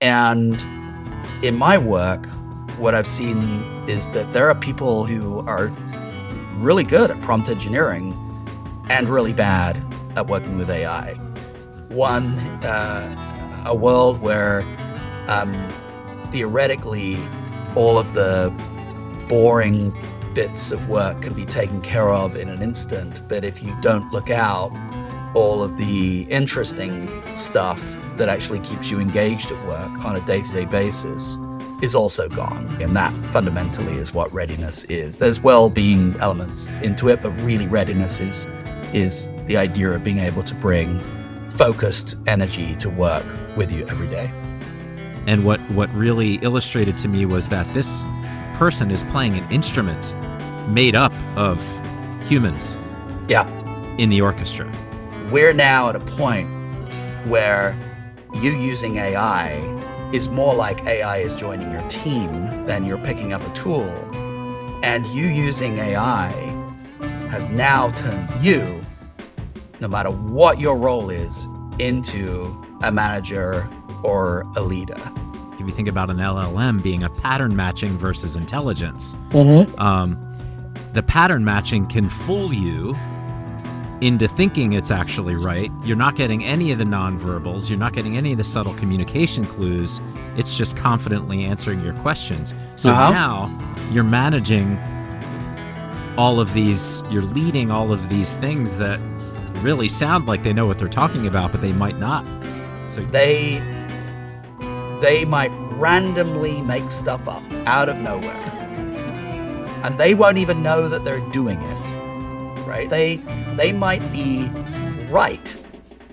And in my work, what I've seen is that there are people who are really good at prompt engineering and really bad at working with AI. One, a world where theoretically all of the boring bits of work can be taken care of in an instant, but if you don't look out, all of the interesting stuff that actually keeps you engaged at work on a day-to-day basis is also gone. And that fundamentally is what readiness is. There's well-being elements into it, but really readiness is the idea of being able to bring focused energy to work with you every day. And what really illustrated to me was that this person is playing an instrument made up of humans in the orchestra. We're now at a point where you using AI is more like AI is joining your team than you're picking up a tool. And you using AI has now turned you, no matter what your role is, into a manager or a leader. If you think about an LLM being a pattern matching versus intelligence, the pattern matching can fool you into thinking it's actually right. You're not getting any of the nonverbals. You're not getting any of the subtle communication clues. It's just confidently answering your questions. So now you're managing all of these, you're leading all of these things that really sound like they know what they're talking about, but they might not. So they might randomly make stuff up out of nowhere. And they won't even know that they're doing it. Right? They might be right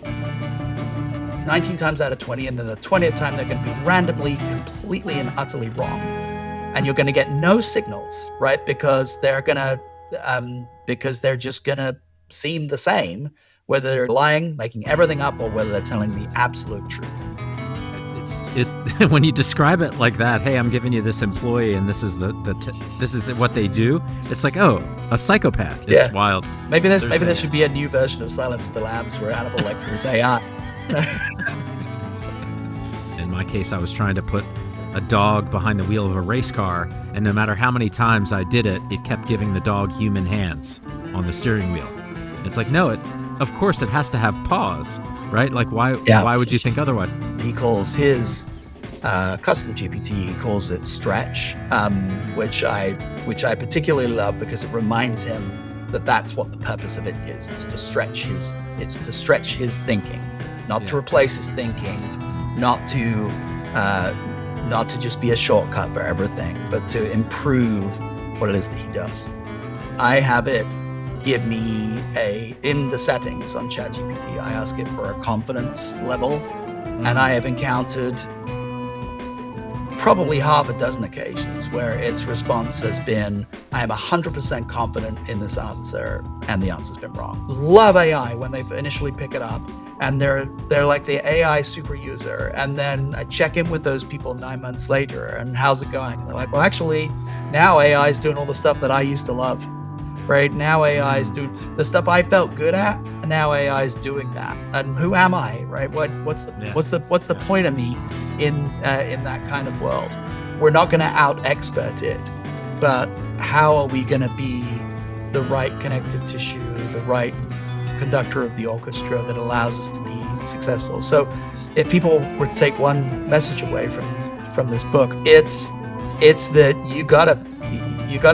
19 times out of 20, and then the 20th time they're going to be randomly, completely and utterly wrong. And you're going to get no signals, right? Because they're just going to seem the same, whether they're lying, making everything up, or whether they're telling the absolute truth. When you describe it like that, hey, I'm giving you this employee and this is this is what they do. It's like, oh, a psychopath. It's wild. Maybe there should be a new version of Silence of the Lambs where Hannibal Lecter is AI. In my case, I was trying to put a dog behind the wheel of a race car, and no matter how many times I did it, it kept giving the dog human hands on the steering wheel. It's like, no, of course it has to have paws. Right? Like, why would you think otherwise? He calls his custom GPT, he calls it stretch, which I particularly love because it reminds him that that's what the purpose of it is. It's to stretch his thinking, not to replace his thinking, not to just be a shortcut for everything, but to improve what it is that he does. I have it give me in the settings on ChatGPT, I ask it for a confidence level, and I have encountered probably half a dozen occasions where its response has been, I am 100% confident in this answer, and the answer's been wrong. Love AI when they initially pick it up, and they're like the AI super user, and then I check in with those people 9 months later, and how's it going? And they're like, well, actually, now AI is doing all the stuff that I used to love. Right now, AI is doing the stuff I felt good at, and now AI is doing that. And who am I? Right? What's the point of me in that kind of world? We're not going to out-expert it, but how are we going to be the right connective tissue, the right conductor of the orchestra that allows us to be successful? So, if people were to take one message away from this book, it's that you gotta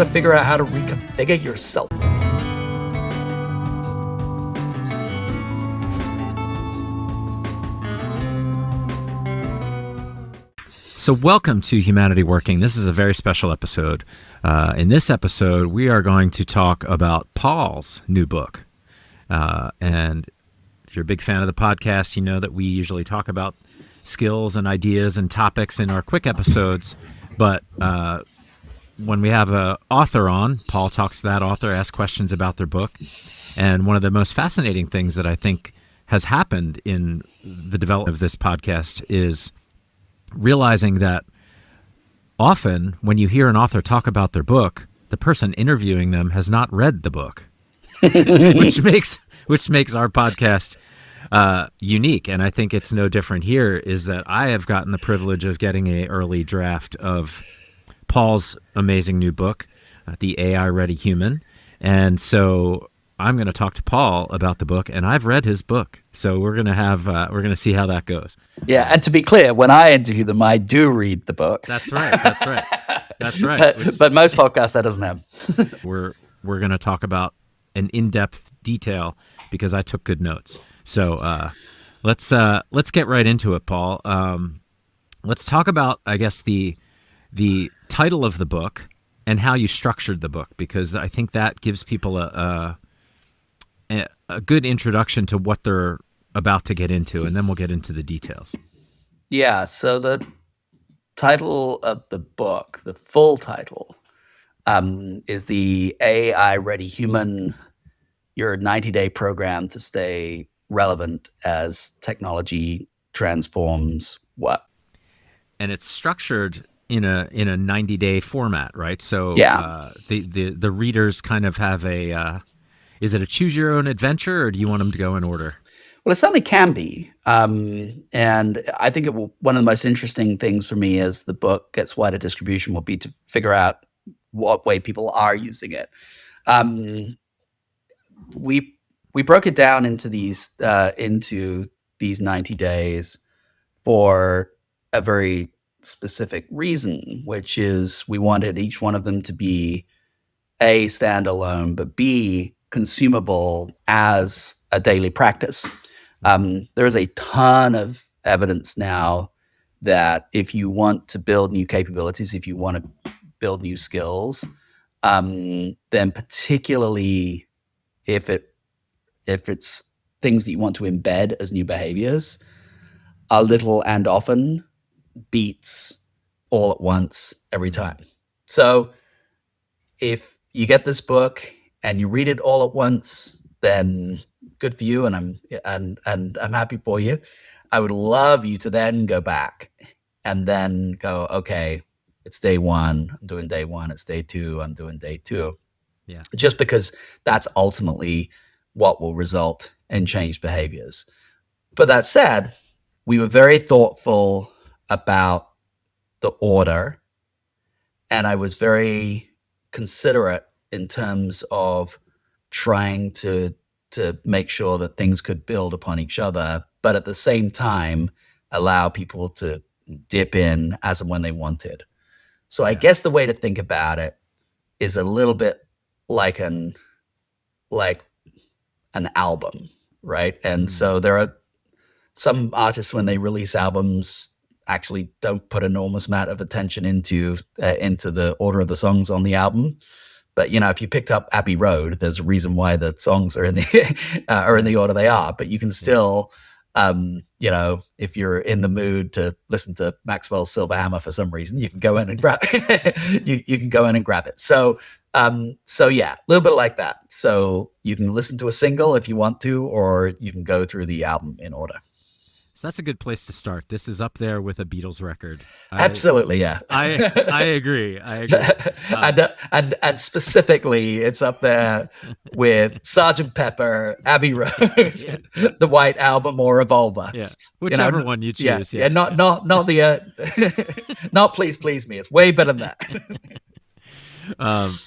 figure out how to reconfigure yourself. So welcome to Humanity Working. This is a very special episode. In this episode, we are going to talk about Paul's new book. And if you're a big fan of the podcast, you know that we usually talk about skills and ideas and topics in our quick episodes. But when we have an author on, Paul talks to that author, asks questions about their book. And one of the most fascinating things that I think has happened in the development of this podcast is realizing that often when you hear an author talk about their book, the person interviewing them has not read the book, which makes our podcast unique, and I think it's no different here. Is that I have gotten the privilege of getting a early draft of Paul's amazing new book, The AI Ready Human, and so I'm going to talk to Paul about the book, and I've read his book, so we're going to have we're going to see how that goes. Yeah, and to be clear, when I interview them, I do read the book. That's right. That's right. That's right. But most podcasts that doesn't happen. We're going to talk about an in-depth detail because I took good notes. So let's get right into it, Paul. Let's talk about, I guess, the title of the book and how you structured the book, because I think that gives people a good introduction to what they're about to get into, and then we'll get into the details. Yeah, so the title of the book, the full title, is The AI Ready Human, your 90-day program to stay relevant as technology transforms what? And it's structured in a 90-day format, right? So Yeah. The readers kind of have a is it a choose your own adventure, or do you want them to go in order? Well, it certainly can be. And I think one of the most interesting things for me as the book gets wider distribution will be to figure out what way people are using it. We broke it down into these 90 days for a very specific reason, which is we wanted each one of them to be A, standalone, but B, consumable as a daily practice. There is a ton of evidence now that if you want to build new capabilities, if you want to build new skills, then particularly if it's things that you want to embed as new behaviors, a little and often beats all at once every time. So if you get this book and you read it all at once, then good for you, and I'm happy for you. I would love you to then go back and then go, okay, it's day one, I'm doing day one. It's day two, I'm doing day two. Yeah. Just because that's ultimately what will result in changed behaviors. But that said, we were very thoughtful about the order, and I was very considerate in terms of trying to make sure that things could build upon each other, but at the same time allow people to dip in as and when they wanted. So I guess the way to think about it is a little bit like an album, right? And so there are some artists, when they release albums, actually don't put enormous amount of attention into the order of the songs on the album. But if you picked up Abbey Road, there's a reason why the songs are in the order they are. But you can still, if you're in the mood to listen to Maxwell's Silver Hammer for some reason, you can go in and grab you can go in and grab it. So yeah, a little bit like that. So you can listen to a single if you want to, or you can go through the album in order. So that's a good place to start. This is up there with a Beatles record. Absolutely, yeah. I agree. And specifically, it's up there with Sgt. Pepper, Abbey Road, the White Album, or Revolver. Yeah, whichever one you choose. Yeah. Not the not Please Please Me. It's way better than that.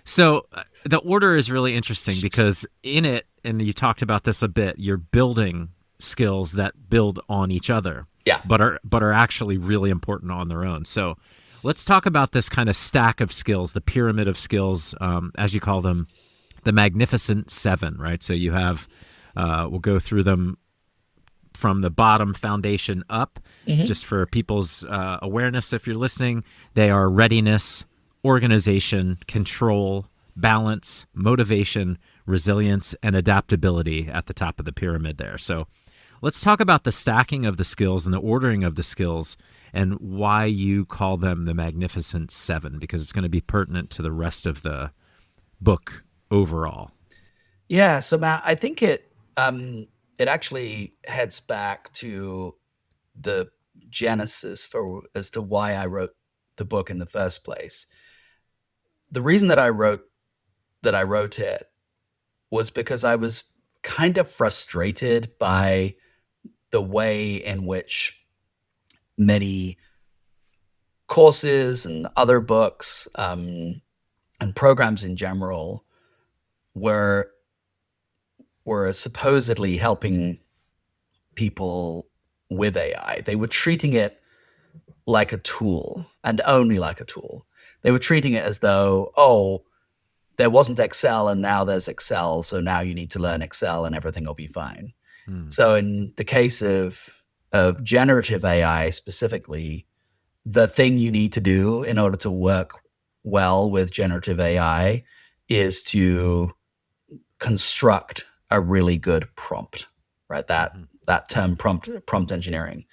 So the order is really interesting because in it, and you talked about this a bit, you're building skills that build on each other, but are actually really important on their own. So let's talk about this kind of stack of skills, the pyramid of skills, as you call them, the Magnificent Seven, right? So you have, we'll go through them from the bottom foundation up, just for people's awareness. If you're listening, they are readiness, organization, control, balance, motivation, resilience, and adaptability at the top of the pyramid there. So let's talk about the stacking of the skills and the ordering of the skills and why you call them the Magnificent Seven, because it's going to be pertinent to the rest of the book overall. Yeah. So Matt, I think it actually heads back to the genesis as to why I wrote the book in the first place. The reason that I wrote it was because I was kind of frustrated by the way in which many courses and other books and programs in general were supposedly helping people with AI. They were treating it like a tool and only like a tool. They were treating it as though, oh, there wasn't Excel and now there's Excel, so now you need to learn Excel and everything will be fine. So in the case of generative AI specifically, the thing you need to do in order to work well with generative AI is to construct a really good prompt, right? That term prompt engineering.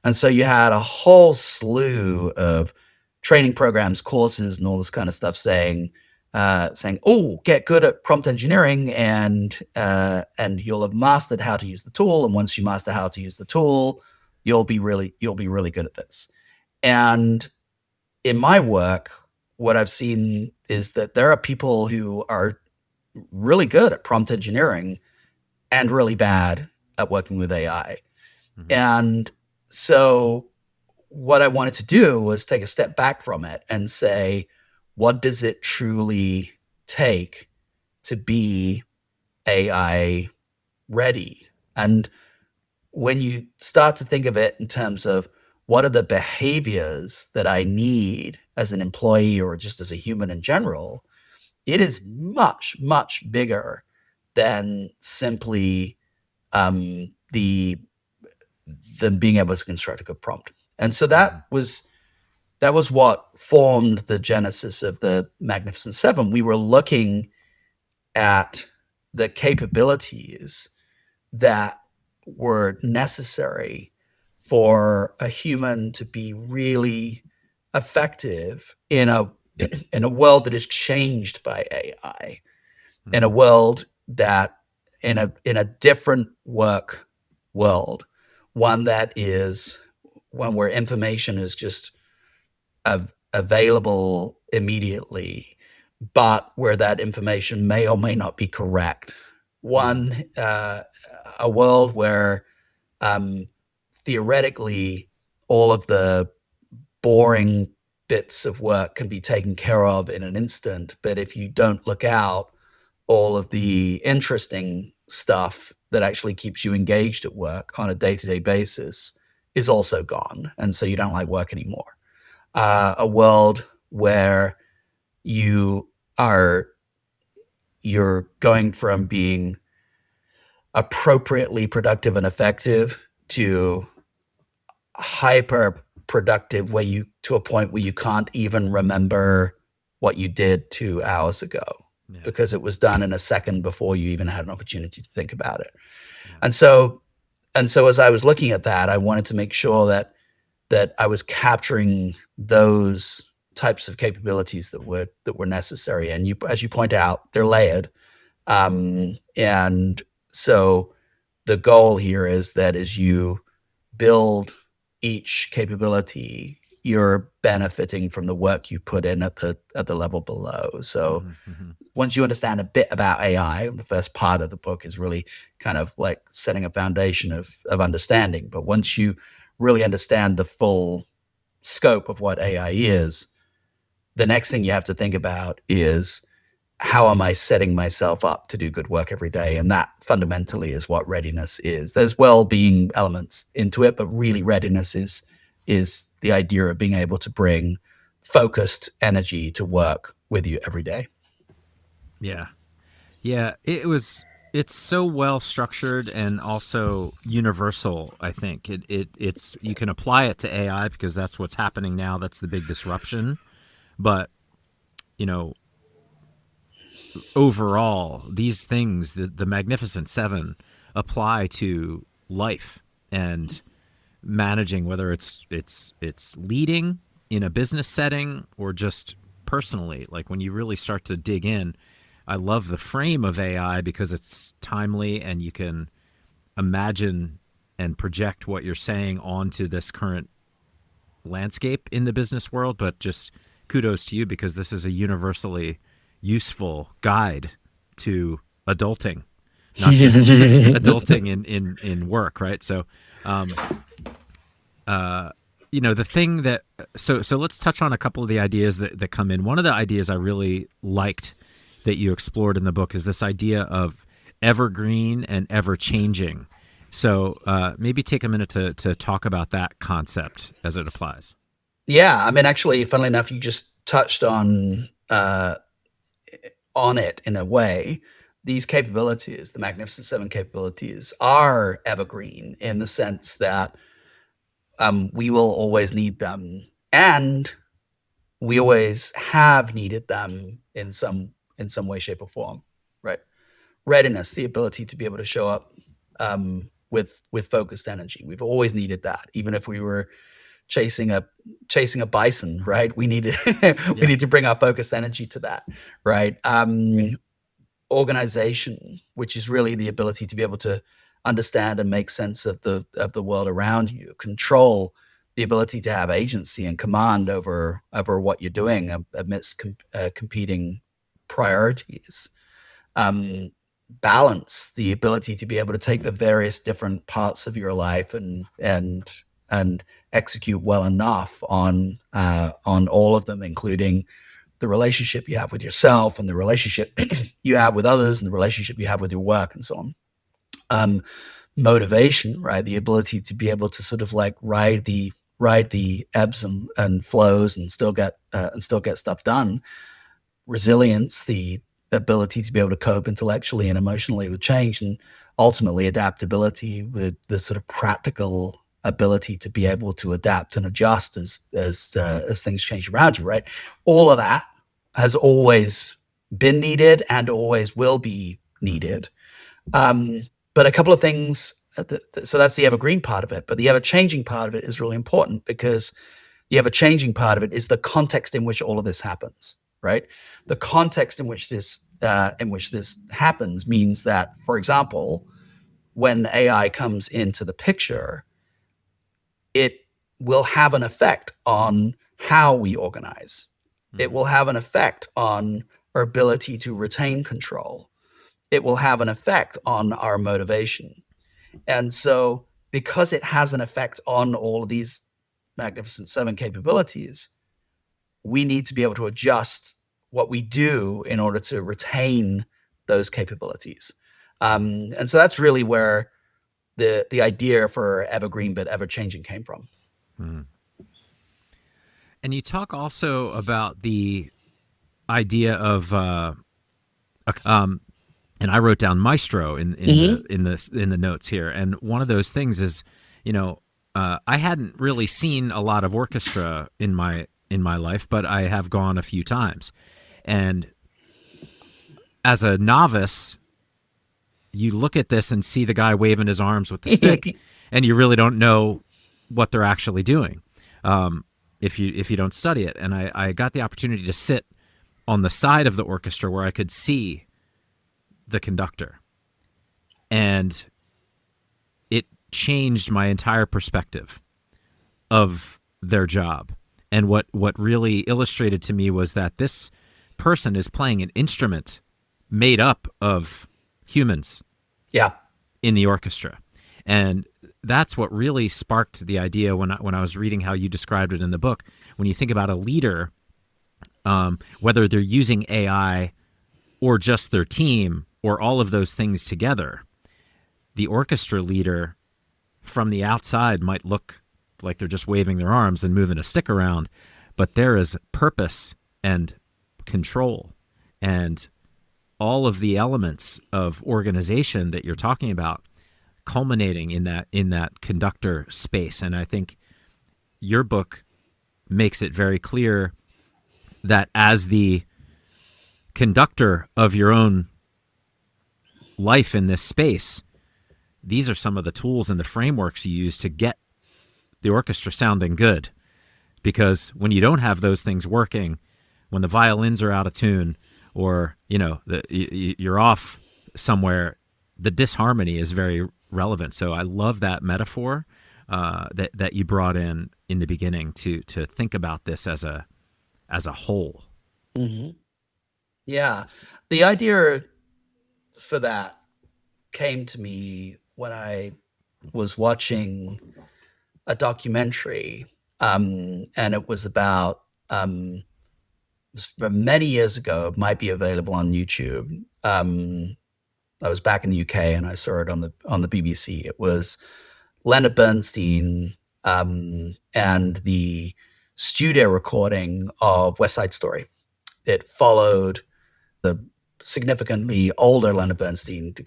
And so you had a whole slew of training programs, courses, and all this kind of stuff saying, "Oh, get good at prompt engineering, and you'll have mastered how to use the tool. And once you master how to use the tool, you'll be really good at this." And in my work, what I've seen is that there are people who are really good at prompt engineering and really bad at working with AI. And so what I wanted to do was take a step back from it and say, what does it truly take to be AI ready? And when you start to think of it in terms of what are the behaviors that I need as an employee or just as a human in general, it is much, much bigger than simply the than being able to construct a good prompt. And so that was what formed the genesis of the Magnificent Seven. We were looking at the capabilities that were necessary for a human to be really effective in a world that is changed by AI, in a world that in a different work world, one where information is just available immediately, but where that information may or may not be correct. A world where theoretically all of the boring bits of work can be taken care of in an instant, but if you don't look out, all of the interesting stuff that actually keeps you engaged at work on a day-to-day basis is also gone, and so you don't like work anymore. A world where you're going from being appropriately productive and effective to hyper productive, to a point where you can't even remember what you did 2 hours ago because it was done in a second before you even had an opportunity to think about it. And so as I was looking at that, I wanted to make sure that I was capturing those types of capabilities that were necessary. And as you point out, they're layered. And so the goal here is that as you build each capability, you're benefiting from the work you've put in at the level below. So once you understand a bit about AI, the first part of the book is really kind of like setting a foundation of understanding. But once you really understand the full scope of what AI is, the next thing you have to think about is, how am I setting myself up to do good work every day? And that fundamentally is what readiness is. There's well-being elements into it, but really readiness is the idea of being able to bring focused energy to work with you every day. Yeah. Yeah. It's so well structured and also universal. I think it's you can apply it to AI because that's what's happening now. That's the big disruption. But, overall, these things, the Magnificent Seven, apply to life and managing, whether it's leading in a business setting or just personally. Like when you really start to dig in, I love the frame of AI because it's timely and you can imagine and project what you're saying onto this current landscape in the business world. But just kudos to you because this is a universally useful guide to adulting not just adulting in work, right? So, um, the thing that so let's touch on a couple of the ideas that come in. One of the ideas I really liked that you explored in the book is this idea of evergreen and ever changing. So maybe take a minute to talk about that concept as it applies. Yeah, I mean, actually, funnily enough, you just touched on it in a way. These capabilities, the Magnificent Seven capabilities, are evergreen in the sense that we will always need them, and we always have needed them in some way, shape, or form. Right? Readiness, the ability to be able to show up with focused energy. We've always needed that, even if we were chasing a chasing a bison, right? We needed we Yeah. need to bring our focused energy to that, right? Organization, which is really the ability to be able to understand and make sense of the world around you. Control, the ability to have agency and command over what you're doing amidst competing priorities. um, Balance, the ability to be able to take the various different parts of your life and execute well enough on all of them, including the relationship you have with yourself and the relationship you have with others and the relationship you have with your work and so on. Um, Motivation, right? The ability to be able to sort of like ride the ebbs and flows and still get stuff done. Resilience, the ability to be able to cope intellectually and emotionally with change, and ultimately adaptability, with the sort of practical ability to be able to adapt and adjust as things change around you. Right, all of that has always been needed and always will be Mm-hmm. needed. But a couple of things. So that's the evergreen part of it, but the ever changing part of it is really important, because the ever changing part of it is the context in which all of this happens, right? The context in which this happens means that, for example, when AI comes into the picture, it will have an effect on how we organize. It Mm-hmm. will have an effect on our ability to retain control. It will have an effect on our motivation. And so, because it has an effect on all of these Magnificent Seven capabilities, we need to be able to adjust what we do in order to retain those capabilities. And so that's really where the idea for evergreen but ever changing came from. Mm-hmm. And you talk also about the idea of um, and I wrote down Maestro Mm-hmm. in the notes here. And one of those things is, you know, I hadn't really seen a lot of orchestra in my life, but I have gone a few times. And as a novice, you look at this and see the guy waving his arms with the stick, and you really don't know what they're actually doing if you don't study it. And I got the opportunity to sit on the side of the orchestra where I could see the conductor, and it changed my entire perspective of their job. And what really illustrated to me was that this person is playing an instrument made up of humans Yeah. in the orchestra. And that's what really sparked the idea when I was reading how you described it in the book. When you think about a leader, whether they're using AI or just their team or all of those things together, the orchestra leader from the outside might look like they're just waving their arms and moving a stick around, but there is purpose and control and all of the elements of organization that you're talking about culminating in that conductor space. And I think your book makes it very clear that as the conductor of your own life in this space, these are some of the tools and the frameworks you use to get the orchestra sounding good. Because when you don't have those things working, when the violins are out of tune, or you're off somewhere, the disharmony is very relevant. So I love that metaphor that you brought in the beginning to think about this as a whole. Mm-hmm. Yeah. The idea for that came to me when I was watching a documentary, and it was about from many years ago. It might be available on YouTube. I was back in the UK and I saw it on the BBC. It was Leonard Bernstein and the studio recording of West Side Story. It followed the significantly older Leonard Bernstein to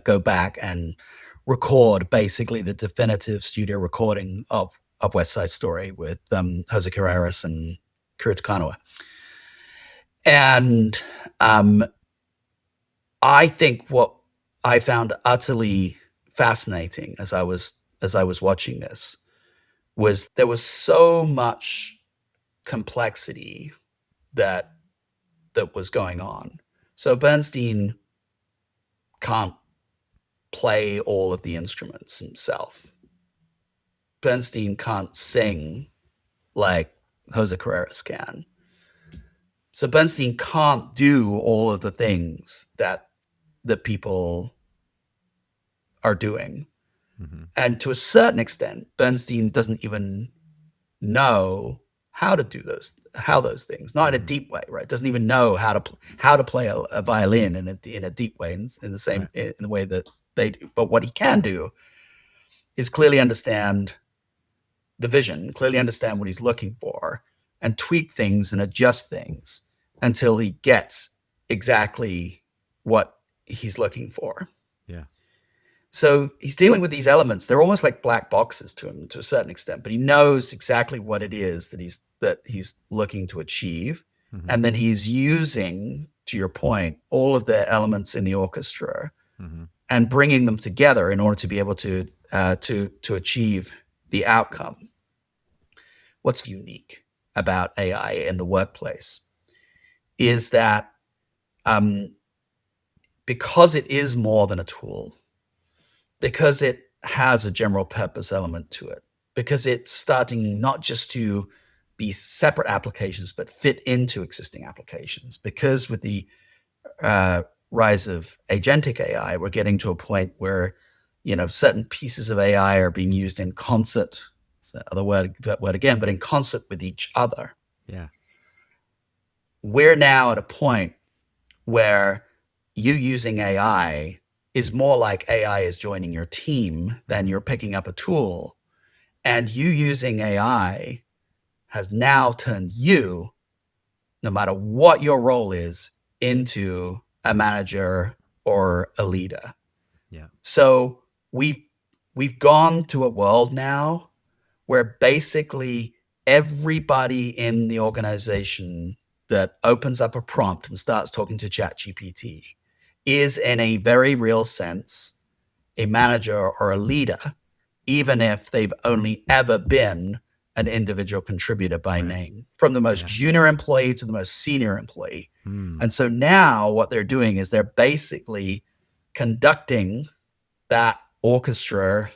go back and record basically the definitive studio recording of West Side Story with Jose Carreras and Kurtz Kanoa. And I think what I found utterly fascinating as I was watching this was there was so much complexity that was going on. So Bernstein can't play all of the instruments himself. Bernstein can't sing like Jose Carreras can. So Bernstein can't do all of the things that people are doing. Mm-hmm. And to a certain extent, Bernstein doesn't even know how to do those things, not in a deep way, right? Doesn't even know how to play a violin in a deep way, in the same right. in the way that they do. But what he can do is clearly understand the vision, clearly understand what he's looking for, and tweak things and adjust things until he gets exactly what he's looking for. Yeah. So he's dealing with these elements. They're almost like black boxes to him to a certain extent, but he knows exactly what it is that he's looking to achieve. Mm-hmm. And then he's using, to your point, all of the elements in the orchestra mm-hmm. and bringing them together in order to be able to achieve the outcome. What's unique about AI in the workplace is that because it is more than a tool, because it has a general purpose element to it, because it's starting not just to be separate applications, but fit into existing applications. Because with the rise of agentic AI, we're getting to a point where, certain pieces of AI are being used in concert. It's that other word again, but in concert with each other. Yeah. We're now at a point where you using AI is more like AI is joining your team than you're picking up a tool. And you using AI has now turned you, no matter what your role is, into a manager or a leader. Yeah. So we've gone to a world now where basically everybody in the organization that opens up a prompt and starts talking to ChatGPT is, in a very real sense, a manager or a leader, even if they've only ever been an individual contributor by right. name, from the most junior employee to the most senior employee. And so now what they're doing is they're basically conducting that orchestra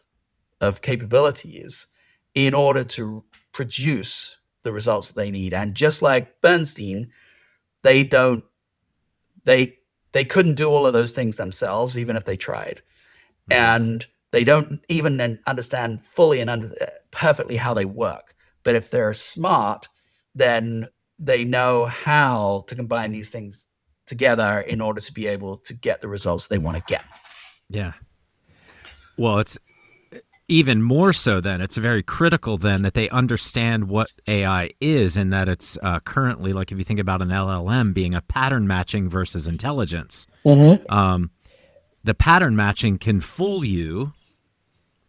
of capabilities in order to produce the results they need. And just like Bernstein, they couldn't do all of those things themselves, even if they tried. Mm-hmm. And they don't even understand fully and perfectly how they work. But if they're smart, then they know how to combine these things together in order to be able to get the results they want to get. Yeah. Well, it's even more so then. It's very critical then that they understand what AI is, and that it's currently, like if you think about an LLM being a pattern matching versus intelligence. Mm-hmm. The pattern matching can fool you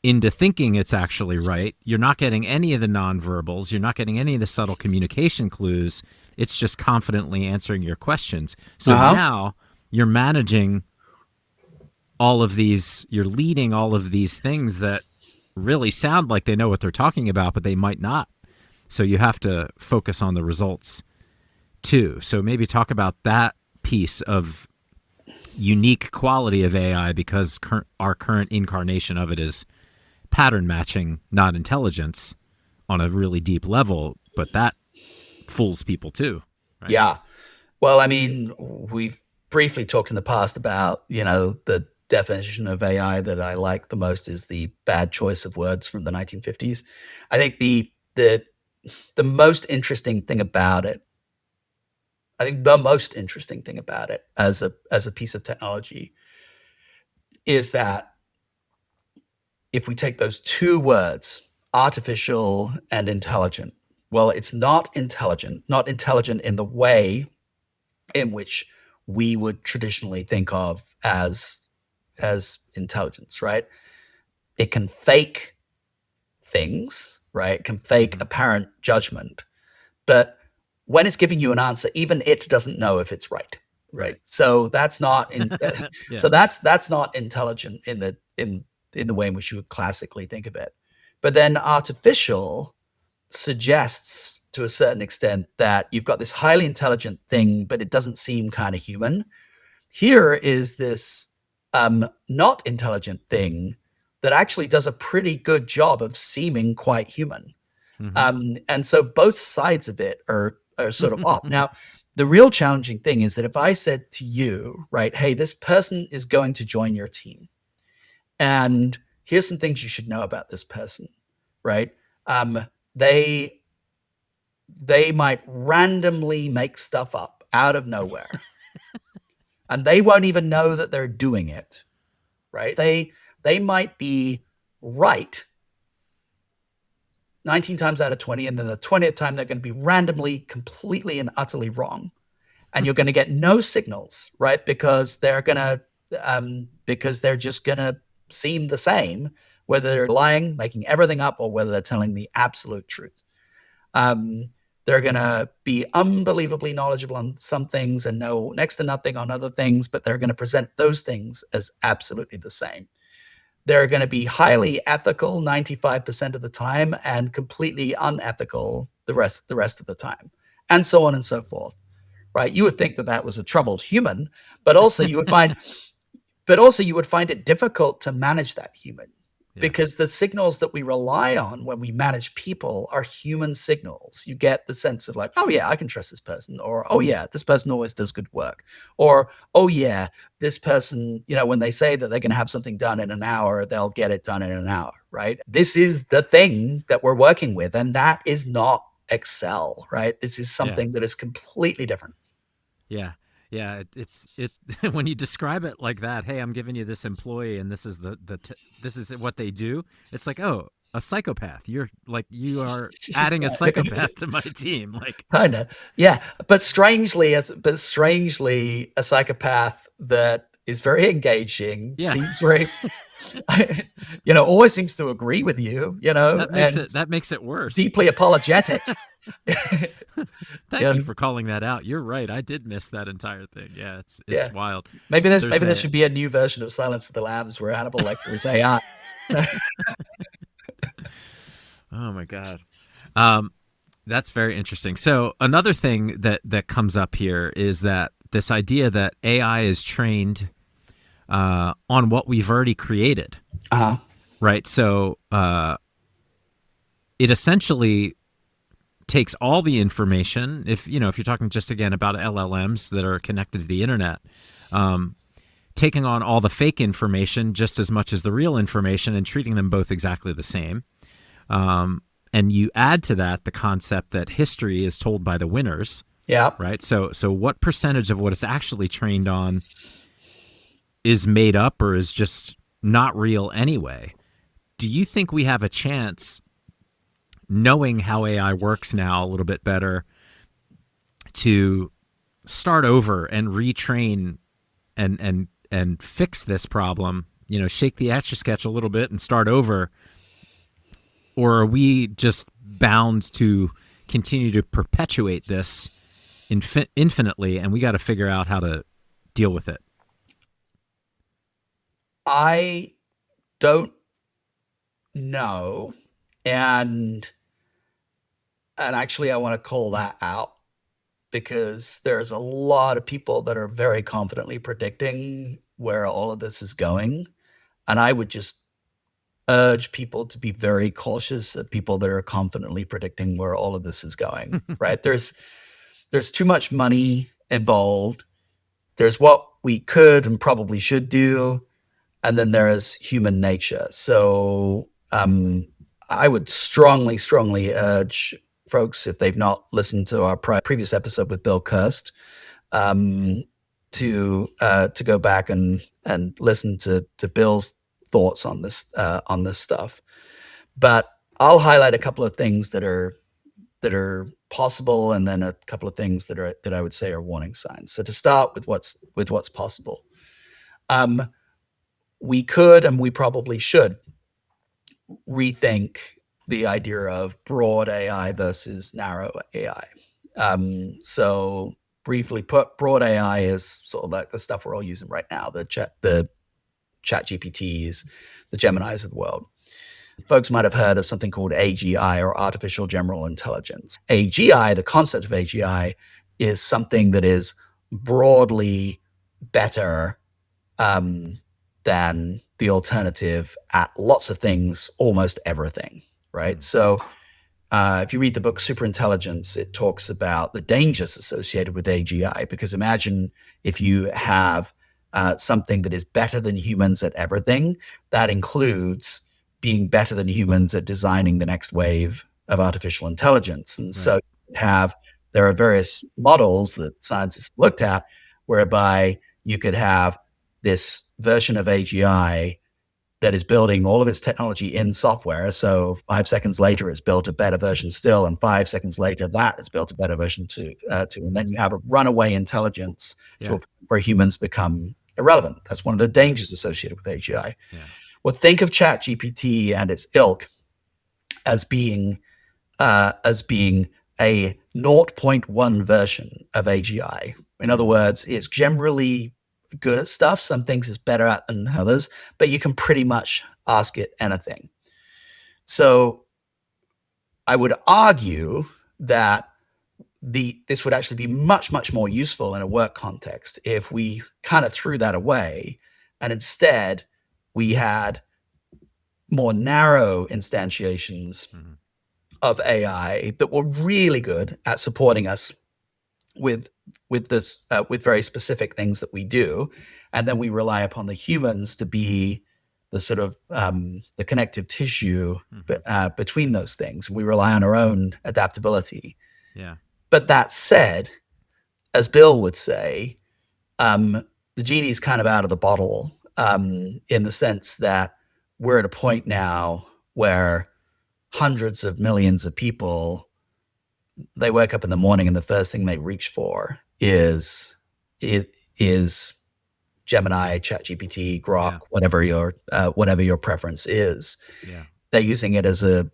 into thinking it's actually right. You're not getting any of the nonverbals. You're not getting any of the subtle communication clues. It's just confidently answering your questions. So now you're managing all of these, you're leading all of these things that really sound like they know what they're talking about, but they might not. So you have to focus on the results too. So maybe talk about that piece of unique quality of AI, because our current incarnation of it is pattern matching, not intelligence, on a really deep level, but that fools people too. Right? Yeah. Well, I mean, we've briefly talked in the past about, the definition of AI that I like the most is the bad choice of words from the 1950s. I think the most interesting thing about it, as a piece of technology is that if we take those two words, artificial and intelligent, well, it's not intelligent in the way in which we would traditionally think of as intelligence, right? It can fake things, right? It can fake apparent judgment, but when it's giving you an answer, even it doesn't know if it's right, right? So that's not Yeah. so that's not intelligent in the way in which you would classically think of it. But then artificial suggests to a certain extent that you've got this highly intelligent thing, but it doesn't seem kind of human. Here is this not intelligent thing that actually does a pretty good job of seeming quite human. And so both sides of it are sort of off. Now, the real challenging thing is that if I said to you, right, hey, this person is going to join your team, and here's some things you should know about this person, right? They might randomly make stuff up out of nowhere, and they won't even know that they're doing it, right? They might be right 19 times out of 20, and then the 20th time they're going to be randomly, completely, and utterly wrong. And you're going to get no signals, right? Because they're just going to seem the same, whether they're lying, making everything up, or whether they're telling the absolute truth. They're going to be unbelievably knowledgeable on some things and know next to nothing on other things, but they're going to present those things as absolutely the same. They're going to be highly ethical 95% of the time and completely unethical the rest of the time, and so on and so forth. Right? You would think that that was a troubled human, but also you would find it difficult to manage that human. Yeah. Because the signals that we rely on when we manage people are human signals. You get the sense of like, oh yeah, I can trust this person, or oh yeah, this person always does good work, or oh yeah, this person, when they say that they're going to have something done in an hour, they'll get it done in an hour, right? This is the thing that we're working with, and that is not Excel, right? This is something that is completely different. Yeah. Yeah, it's when you describe it like that, hey, I'm giving you this employee and this is this is what they do. It's like, oh, a psychopath. You are adding a psychopath to my team. Like, kind of, yeah. But strangely, a psychopath that is very engaging, yeah, seems very, always seems to agree with you, that makes it worse. Deeply apologetic. Thank you for calling that out. You're right. I did miss that entire thing. Yeah, it's wild. Maybe there should be a new version of Silence of the Lambs where Hannibal Lecter is AI. Oh my God. That's very interesting. So another thing that comes up here is that this idea that AI is trained on what we've already created. Uh-huh. Right. So it essentially takes all the information. If you're talking just again about LLMs that are connected to the internet, taking on all the fake information just as much as the real information and treating them both exactly the same. And you add to that the concept that history is told by the winners. Yeah. Right. So what percentage of what it's actually trained on is made up or is just not real anyway? Do you think we have a chance, knowing how AI works now a little bit better, to start over and retrain and fix this problem, shake the Etch-a-Sketch a little bit and start over? Or are we just bound to continue to perpetuate this infinitely, and we got to figure out how to deal with it? I don't know. And actually, I want to call that out, because there's a lot of people that are very confidently predicting where all of this is going. And I would just urge people to be very cautious of people that are confidently predicting where all of this is going, right? There's too much money involved. There's what we could and probably should do. and then there is human nature. So I would strongly, strongly urge folks, if they've not listened to our previous episode with Bill Kirst, to go back and listen to Bill's thoughts on this stuff. But I'll highlight a couple of things that are possible, and then a couple of things that I would say are warning signs. So to start with what's possible, we could, and we probably should, rethink the idea of broad AI versus narrow AI. So briefly put, broad AI is sort of like the stuff we're all using right now, the chat GPTs, the Geminis of the world. Folks might have heard of something called AGI, or artificial general intelligence. AGI, the concept of AGI, is something that is broadly better than the alternative at lots of things, almost everything, right? So if you read the book Superintelligence, it talks about the dangers associated with AGI, because imagine if you have something that is better than humans at everything. That includes being better than humans at designing the next wave of artificial intelligence. And so there are various models that scientists looked at whereby you could have this version of AGI that is building all of its technology in software. So 5 seconds later, it's built a better version still, and 5 seconds later, that is built a better version too. And then you have a runaway intelligence where humans become irrelevant. That's one of the dangers associated with AGI. Yeah. Well, think of ChatGPT and its ilk as being a 0.1 version of AGI. In other words, it's generally good at stuff. Some things it's better at than others, but you can pretty much ask it anything. So I would argue that this would actually be much, much more useful in a work context if we kind of threw that away, and instead we had more narrow instantiations of AI that were really good at supporting us with very specific things that we do, and then we rely upon the humans to be the sort of the connective tissue between those things. We rely on our own adaptability. Yeah. But that said, as Bill would say, the genie's kind of out of the bottle, in the sense that we're at a point now where hundreds of millions of people, they wake up in the morning and the first thing they reach for is Gemini, ChatGPT, Grok, whatever your preference is. Yeah. They're using it as a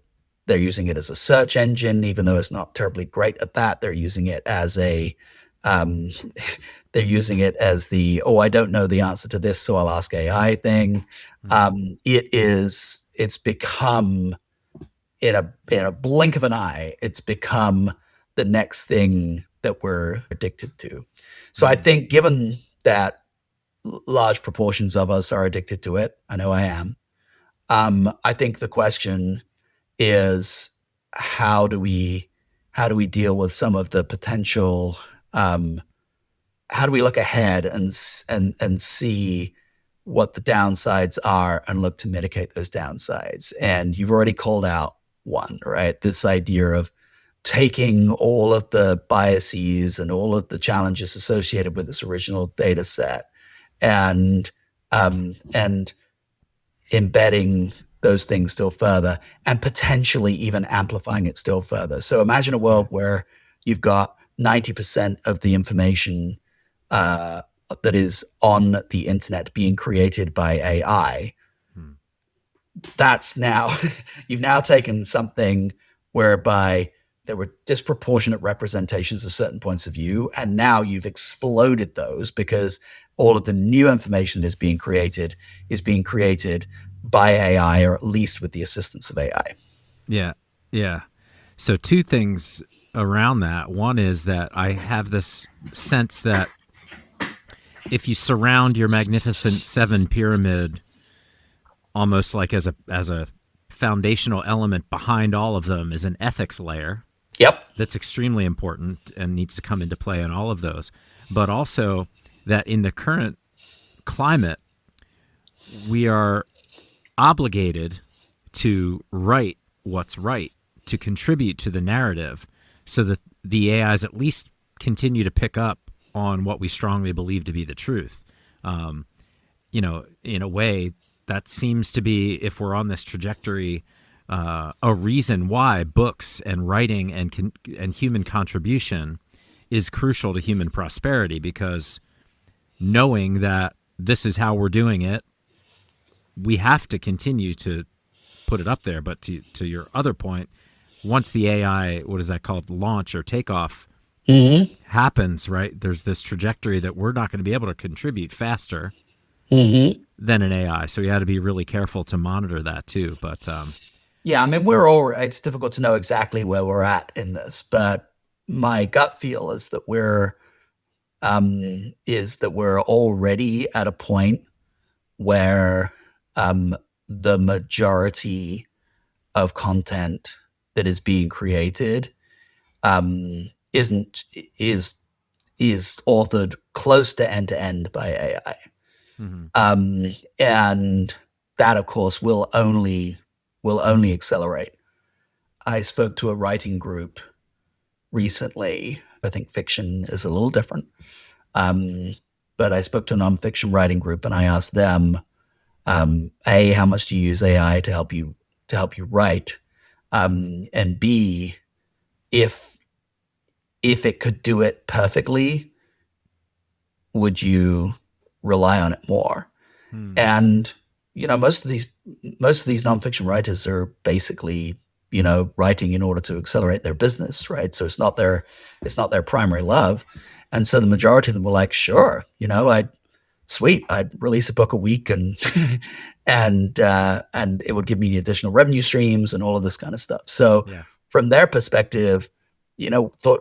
search engine, even though it's not terribly great at that. They're using it as the I don't know the answer to this, so I'll ask AI thing. It's become, in a blink of an eye, it's become the next thing that we're addicted to. So I think, given that large proportions of us are addicted to it, I know I am, I think the question is, how do we deal with some of the potential? How do we look ahead and see what the downsides are and look to mitigate those downsides? And you've already called out one, right? This idea of taking all of the biases and all of the challenges associated with this original data set and embedding those things still further, and potentially even amplifying it still further. So imagine a world where you've got 90% of the information that is on the internet being created by AI. That's now, you've now taken something whereby there were disproportionate representations of certain points of view, and now you've exploded those, because all of the new information that is being created by AI, or at least with the assistance of AI. Yeah. Yeah. So two things around that. One is that I have this sense that if you surround your Magnificent Seven pyramid almost like as a foundational element behind all of them is an ethics layer. Yep. That's extremely important and needs to come into play in all of those. But also that in the current climate, we are obligated to write what's right, to contribute to the narrative, so that the AIs at least continue to pick up on what we strongly believe to be the truth. Um, in a way, that seems to be, if we're on this trajectory, a reason why books and writing and human contribution is crucial to human prosperity, because knowing that this is how we're doing it, we have to continue to put it up there. But to your other point, once the AI, what is that called, launch or takeoff Mm-hmm. happens, right? There's this trajectory that we're not going to be able to contribute faster Mm-hmm. than an AI. So we had to be really careful to monitor that too. But Yeah, I mean, it's difficult to know exactly where we're at in this, but my gut feel is that we're already at a point where um, the majority of content that is being created isn't is authored close to end by AI, mhm, and that, of course, will only accelerate. I spoke to a writing group recently. I think fiction is a little different, um, but I spoke to a nonfiction writing group, and I asked them, a, how much do you use AI to help you write, and b, if if it could do it perfectly, would you rely on it more? hmm, And most of these nonfiction writers are basically writing in order to accelerate their business, right? So it's not their primary love, and so the majority of them were like, sure, I'd release a book a week, and and it would give me additional revenue streams and all of this kind of stuff. So yeah, from their perspective,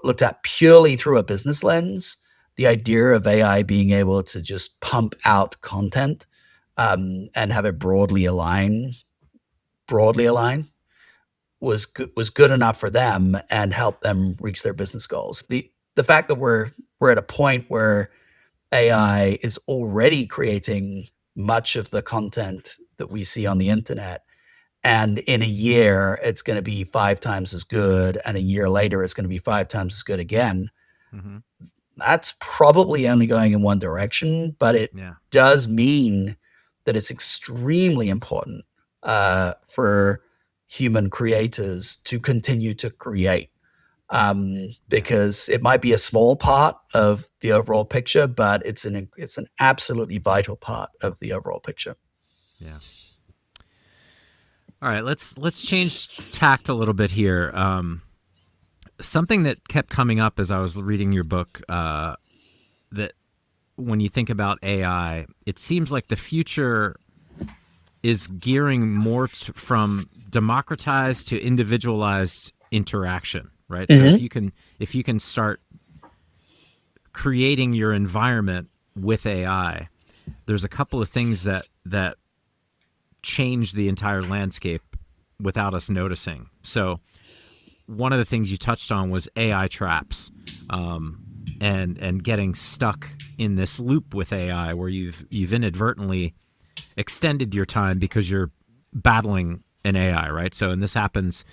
looked at purely through a business lens, the idea of AI being able to just pump out content, and have it broadly align was good enough for them and help them reach their business goals. The fact that we're at a point where AI is already creating much of the content that we see on the internet, and in a year it's going to be 5 times as good, and a year later it's going to be 5 times as good again. hmm, That's probably only going in one direction, but it yeah, does mean that it's extremely important for human creators to continue to create, yeah, because it might be a small part of the overall picture, but it's an absolutely vital part of the overall picture. yeah. All right, let's change tact a little bit here. Something that kept coming up as I was reading your book, that when you think about AI, it seems like the future is gearing more from democratized to individualized interaction, right? So Mm-hmm. if you can start creating your environment with AI, there's a couple of things that change the entire landscape without us noticing. So one of the things you touched on was AI traps, um, and getting stuck in this loop with AI where you've inadvertently extended your time because you're battling an AI, right? So, and this happens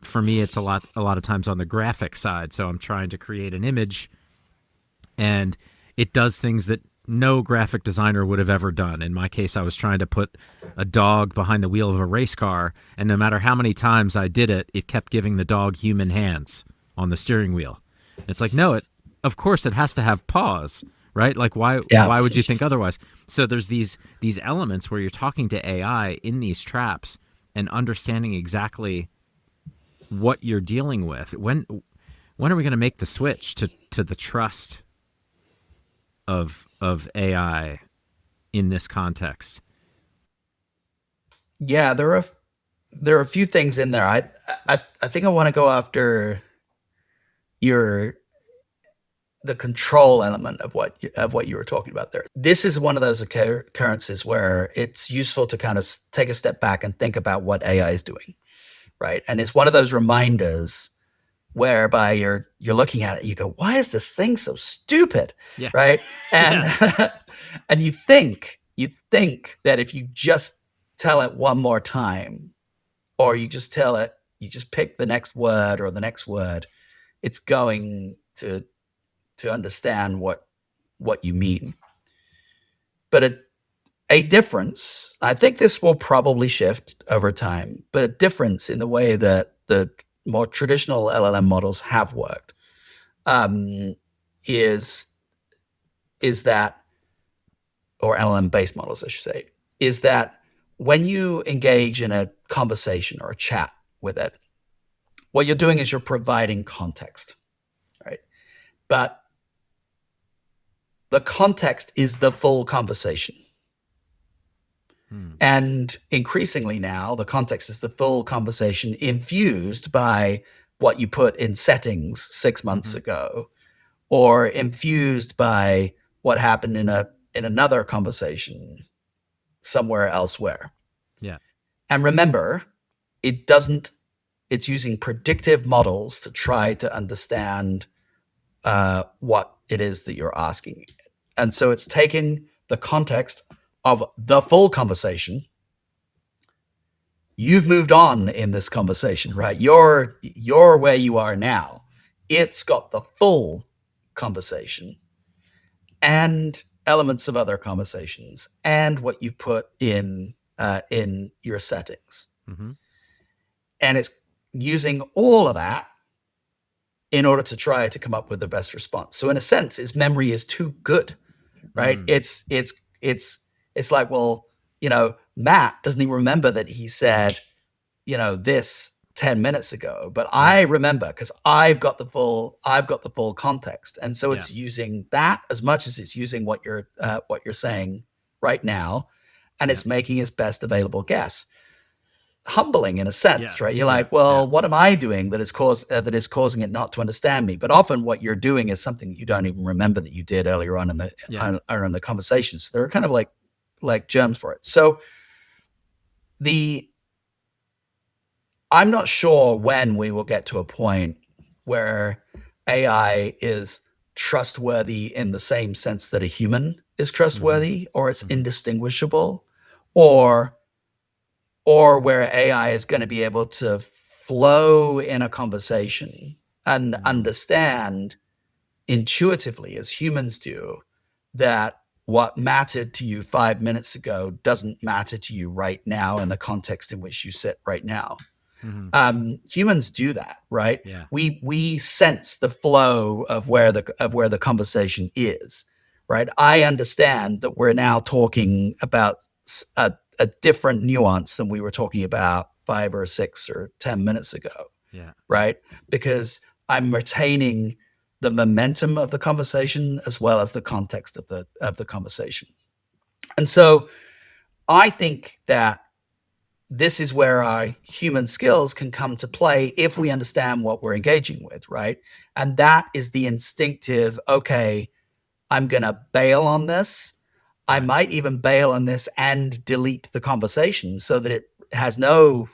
for me. It's a lot of times on the graphic side. So I'm trying to create an image, and it does things that no graphic designer would have ever done. In my case, I was trying to put a dog behind the wheel of a race car, and no matter how many times I did it, it kept giving the dog human hands on the steering wheel. It's like, no, it of course it has to have paws, right? Like Yeah. why would you think otherwise? So there's these elements where you're talking to AI in these traps and understanding exactly what you're dealing with. When are we going to make the switch to the trust of AI in this context? Yeah, there are a few things in there. I think I want to go after your the control element of what you were talking about there. This is one of those occurrences where it's useful to kind of take a step back and think about what AI is doing, right? And it's one of those reminders whereby you're looking at it, you go, why is this thing so stupid, Yeah, right? And yeah, and you think, you think that if you just tell it one more time, or you just pick the next word or the next word, it's going to understand what you mean. But a difference, I think this will probably shift over time, but a difference in the way that the more traditional LLM models have worked is that, or LLM-based models, I should say, is that when you engage in a conversation or a chat with it, what you're doing is you're providing context, right? But the context is the full conversation. And increasingly now, the context is the full conversation infused by what you put in settings 6 months ago, or infused by what happened in another conversation somewhere elsewhere. Yeah. And remember, it's using predictive models to try to understand what it is that you're asking. And so it's taking the context of the full conversation. You've moved on in this conversation, right? You're where you are now. It's got the full conversation and elements of other conversations and what you've put in your settings. And it's using all of that in order to try to come up with the best response. So in a sense, its memory is too good, right? It's like, well, Matt doesn't even remember that he said, this 10 minutes ago, but I remember because I've got the full context. And so it's using that as much as it's using what you're saying right now, and it's making its best available guess. Humbling in a sense, right? You're like, well, what am I doing that is causing it not to understand me? But often what you're doing is something you don't even remember that you did earlier on in the conversation. So they're kind of like germs for it. So I'm not sure when we will get to a point where AI is trustworthy in the same sense that a human is trustworthy, or it's indistinguishable, or where AI is going to be able to flow in a conversation and understand intuitively, as humans do, that what mattered to you 5 minutes ago doesn't matter to you right now in the context in which you sit right now. Humans do that, right? Yeah. We sense the flow of where the conversation is, right? I understand that we're now talking about a different nuance than we were talking about 5 or 6 or 10 minutes ago. Yeah. Right? Because I'm retaining the momentum of the conversation as well as the context of the conversation. And so I think that this is where our human skills can come to play if we understand what we're engaging with, right? And that is the instinctive, okay, I'm going to bail on this. I might even bail on this and delete the conversation so that it has no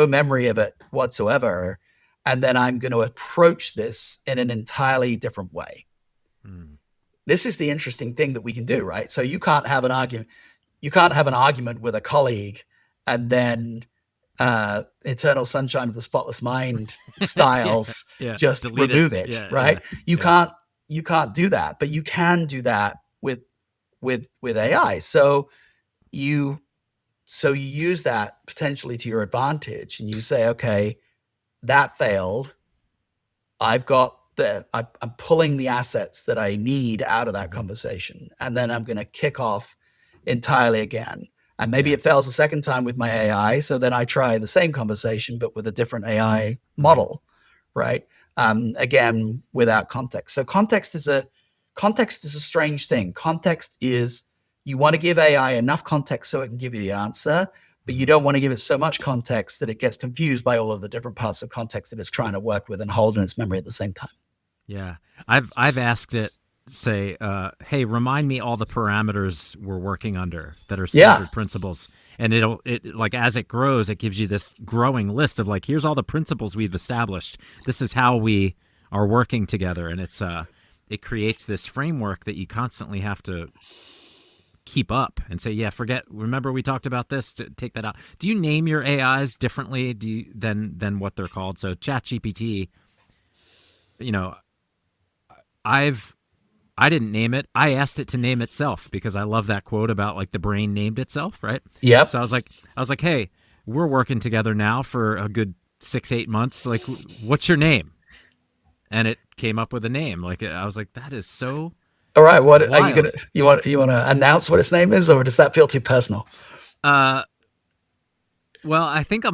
memory of it whatsoever. And then I'm going to approach this in an entirely different way. This is the interesting thing that we can do, right? So you can't have an argument. You can't have an argument with a colleague and then Eternal Sunshine of the Spotless Mind styles just delete remove it, right? You can't do that, but you can do that with AI. So you use that potentially to your advantage, and you say, okay, that failed. I'm pulling the assets that I need out of that conversation, and then I'm going to kick off entirely again. And maybe it fails a second time with my AI, so then I try the same conversation but with a different AI model, right? Again, without context. So context is a strange thing. Context is, you want to give AI enough context so it can give you the answer, but you don't want to give it so much context that it gets confused by all of the different parts of context that it's trying to work with and hold in its memory at the same time. Yeah. I've asked it, say, hey, remind me all the parameters we're working under that are standard principles. And it like, as it grows, it gives you this growing list of like, here's all the principles we've established. This is how we are working together. And it creates this framework that you constantly have to keep up and say, yeah, remember we talked about this, to take that out. Do you name your AIs differently than what they're called? So ChatGPT, you know, I've I didn't name it. I asked it to name itself because I love that quote about like the brain named itself, right? Yep. So I was like, hey, we're working together now for a good 6-8 months. Like, what's your name? And it came up with a name. Like, I was like, that is so All right. What are you gonna? wild. You want to announce what its name is, or does that feel too personal? Uh, well, I think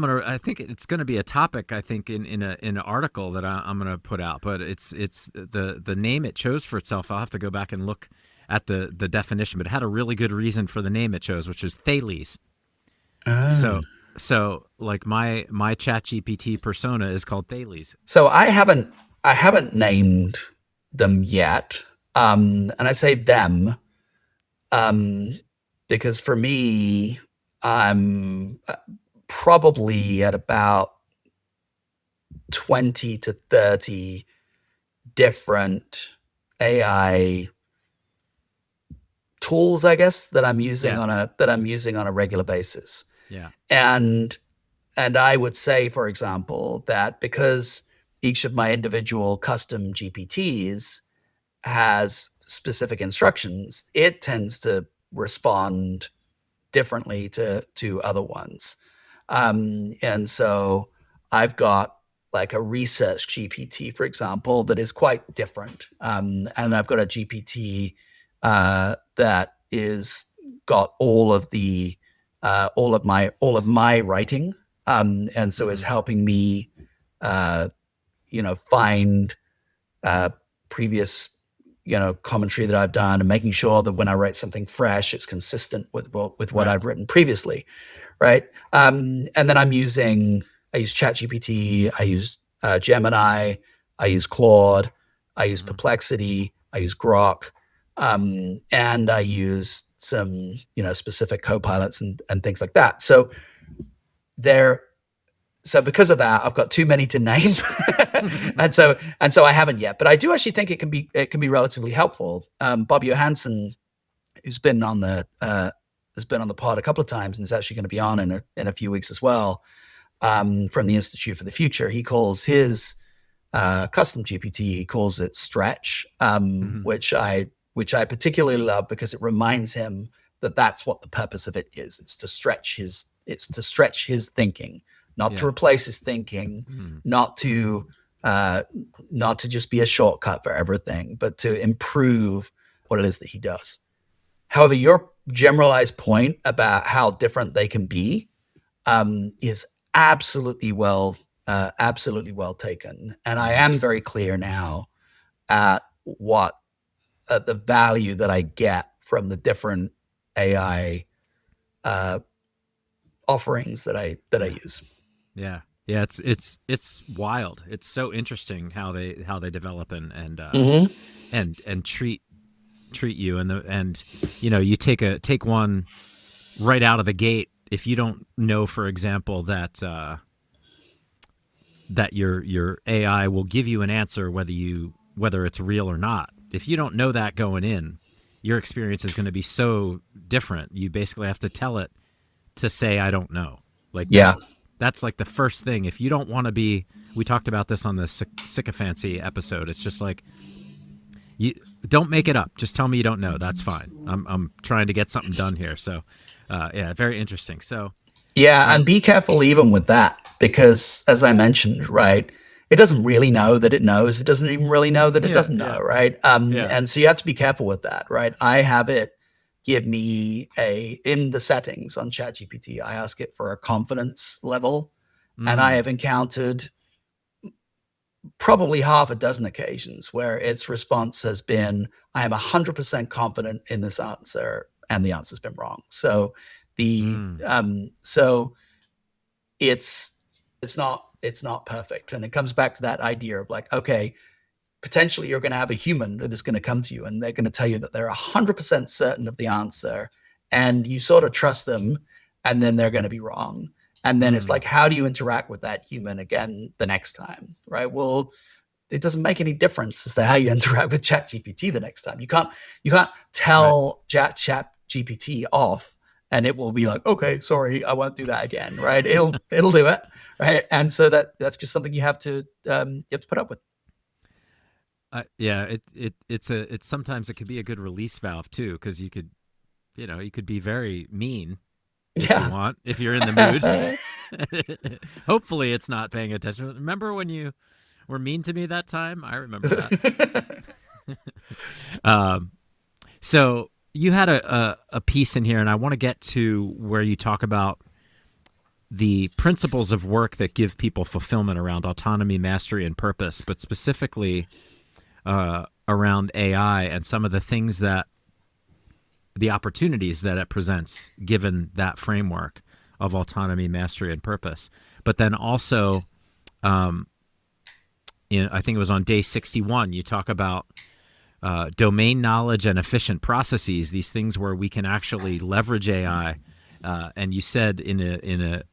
it's gonna be a topic. I think in an article that I'm gonna put out. But it's the name it chose for itself. I'll have to go back and look at the definition. But it had a really good reason for the name it chose, which is Thales. Ah. So like my Chat GPT persona is called Thales. So I haven't named them yet, and I say them um, because for me, I'm probably at about 20 to 30 different AI tools, I guess, that I'm using Yeah, on a regular basis. yeah, And I would say, for example, that because each of my individual custom GPTs has specific instructions, it tends to respond differently to other ones. And so I've got like a research GPT, for example, that is quite different. And I've got a GPT that is got all of my writing, and so is hmm, helping me, uh, find previous commentary that I've done, and making sure that when I write something fresh, it's consistent with what right, I've written previously, right? And then I use ChatGPT, I use Gemini, I use Claude, I use hmm, Perplexity, I use Grok, and I use some specific co-pilots and things like that. So there so because of that, I've got too many to name, and so I haven't yet. But I do actually think it can be relatively helpful. Bob Johansson, who's been on the has been on the pod a couple of times and is actually going to be on in a few weeks as well, from the Institute for the Future. He calls his custom GPT, he calls it Stretch, hmm, which I particularly love because it reminds him that that's what the purpose of it is. It's to stretch his thinking, not to yeah, replace his thinking, hmm, not to uh, not to just be a shortcut for everything, but to improve what it is that he does. However, your generalized point about how different they can be is absolutely well taken, and I hmm, am very clear now at what the value that I get from the different AI uh, offerings that I yeah, use. yeah, yeah. It's wild. It's so interesting how they develop Mm-hmm. and treat you and you take one right out of the gate. If you don't know, for example, that your AI will give you an answer whether it's real or not. If you don't know that going in, your experience is going to be so different. You basically have to tell it to say I don't know. Like Yeah, that's like the first thing. If you don't want to be, we talked about this on the sycophancy episode. It's just like you don't make it up. Just tell me you don't know. That's fine. I'm trying to get something done here. So, yeah, very interesting. So, yeah, and um, be careful even with that because, as I mentioned, right, it doesn't really know that it knows. It doesn't even really know that it yeah, doesn't know, yeah, right? yeah, And so you have to be careful with that, right? I have it give me a in the settings on ChatGPT. I ask it for a confidence level, and I mm, have encountered probably half a dozen occasions where its response has been, I am 100% confident in this answer, and the answer's been wrong. So the mm, so it's it's not perfect, and it comes back to that idea of like, okay, potentially you're going to have a human that is going to come to you and they're going to tell you that they're 100% certain of the answer, and you sort of trust them, and then they're going to be wrong. And then it's mm, like, how do you interact with that human again the next time, right? Well, it doesn't make any difference as to how you interact with ChatGPT the next time. You can't right, tell GPT off, and it will be like, okay, sorry, I won't do that again, right? It'll do it, right? And so that's just something you have to put up with. Yeah, it's sometimes it could be a good release valve too, because you could be very mean if you Yeah. want, if you're in the mood. Hopefully, it's not paying attention. Remember when you were mean to me that time? I remember that. Um, so you had a piece in here, and I want to get to where you talk about the principles of work that give people fulfillment around autonomy, mastery, and purpose, but specifically around AI and some of the things that the opportunities that it presents given that framework of autonomy, mastery, and purpose. But then also, I think it was on day 61, you talk about domain knowledge and efficient processes, these things where we can actually leverage AI. And you said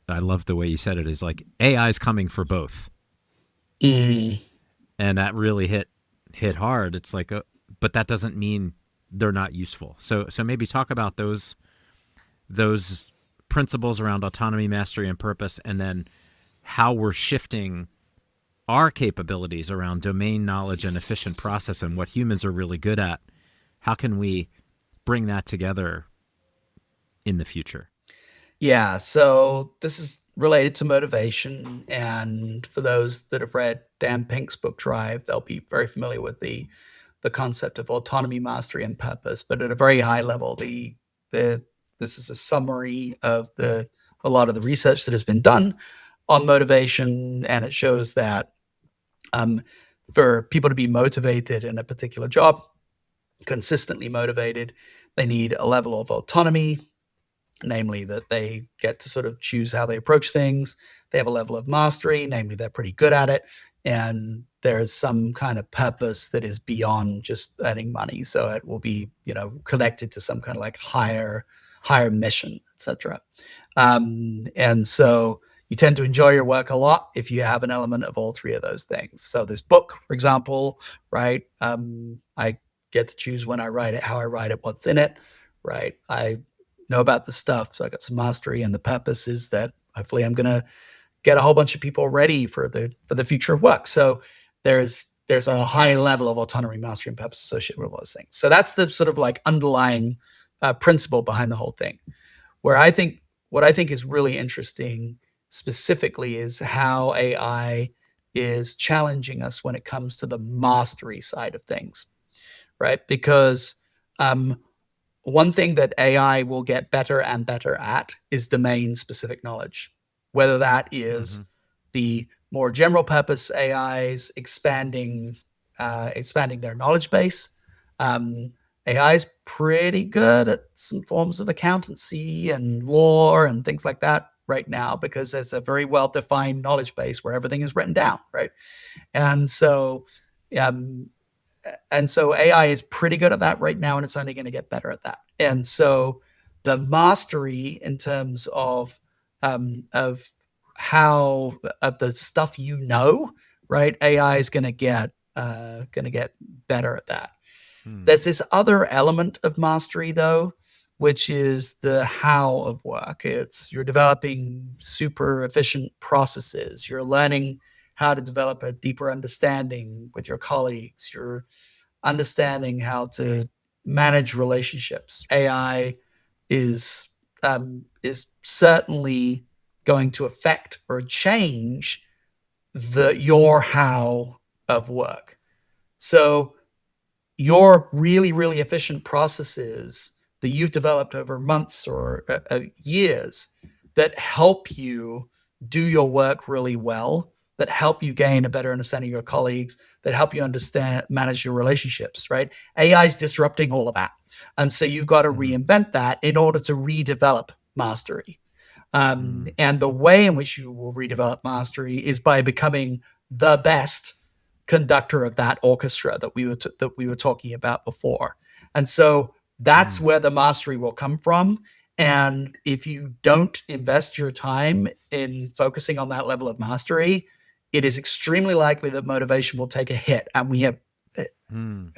I love the way you said it, is like AI is coming for both. Mm. And that really hit hard. It's like, but that doesn't mean they're not useful. So maybe talk about those principles around autonomy, mastery, and purpose, and then how we're shifting our capabilities around domain knowledge and efficient process and what humans are really good at. How can we bring that together in the future? Yeah, so this is related to motivation, and for those that have read Dan Pink's book Drive, they'll be very familiar with the concept of autonomy, mastery, and purpose. But at a very high level, this is a summary of a lot of the research that has been done on motivation, and it shows that for people to be motivated in a particular job, consistently motivated, they need a level of autonomy, namely that they get to sort of choose how they approach things. They have a level of mastery, namely they're pretty good at it. And there's some kind of purpose that is beyond just earning money. So it will be, connected to some kind of like higher mission, etc. And so you tend to enjoy your work a lot if you have an element of all three of those things. So this book, for example, right? I get to choose when I write it, how I write it, what's in it, right? I know about the stuff, so I got some mastery, and the purpose is that hopefully I'm going to get a whole bunch of people ready for the future of work. So there's a high level of autonomy, mastery, and purpose associated with all those things. So that's the sort of like underlying principle behind the whole thing. What I think is really interesting specifically is how AI is challenging us when it comes to the mastery side of things, right? Because one thing that AI will get better and better at is domain-specific knowledge, whether that is the more general purpose AIs expanding their knowledge base. AI is pretty good at some forms of accountancy and law and things like that right now because there's a very well-defined knowledge base where everything is written down, right? And so um, AI is pretty good at that right now, and it's only going to get better at that. And so the mastery in terms of how of the stuff right? AI is going to get better at that. There's this other element of mastery though, which is the how of work. You're developing super efficient processes. You're learning how to develop a deeper understanding with your colleagues. You're understanding how to manage relationships. AI is certainly going to affect or change your how of work. So your really, really efficient processes that you've developed over months or years that help you do your work really well, that help you gain a better understanding of your colleagues, that help you manage your relationships, right? AI is disrupting all of that. And so you've got to reinvent that in order to redevelop mastery. And the way in which you will redevelop mastery is by becoming the best conductor of that orchestra that we were talking about before. And so that's where the mastery will come from. And if you don't invest your time in focusing on that level of mastery, it is extremely likely that motivation will take a hit. And we have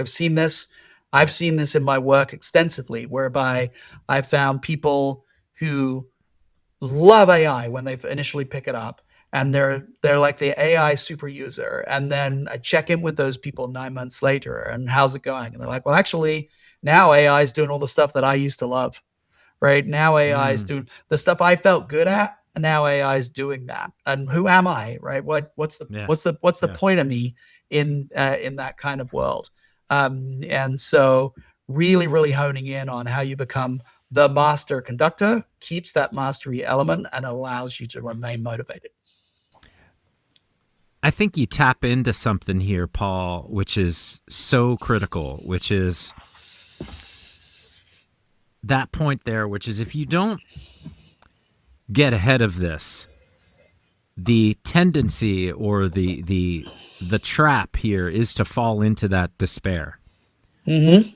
seen this I've seen this in my work extensively, whereby I've found people who love AI when they initially pick it up, and they're like the AI super user. And then I check in with those people 9 months later, and how's it going? And they're like, well, actually, now AI is doing all the stuff that I used to love. Right now, AI is Mm, doing the stuff I felt good at, and now AI is doing that. And who am I? Right? yeah. What's the Yeah. point of me in that kind of world? And so, really, really honing in on how you become the master conductor keeps that mastery element and allows you to remain motivated. I think you tap into something here, Paul, which is so critical, which is that point there, which is if you don't get ahead of this, the tendency or the trap here is to fall into that despair. Mm-hmm.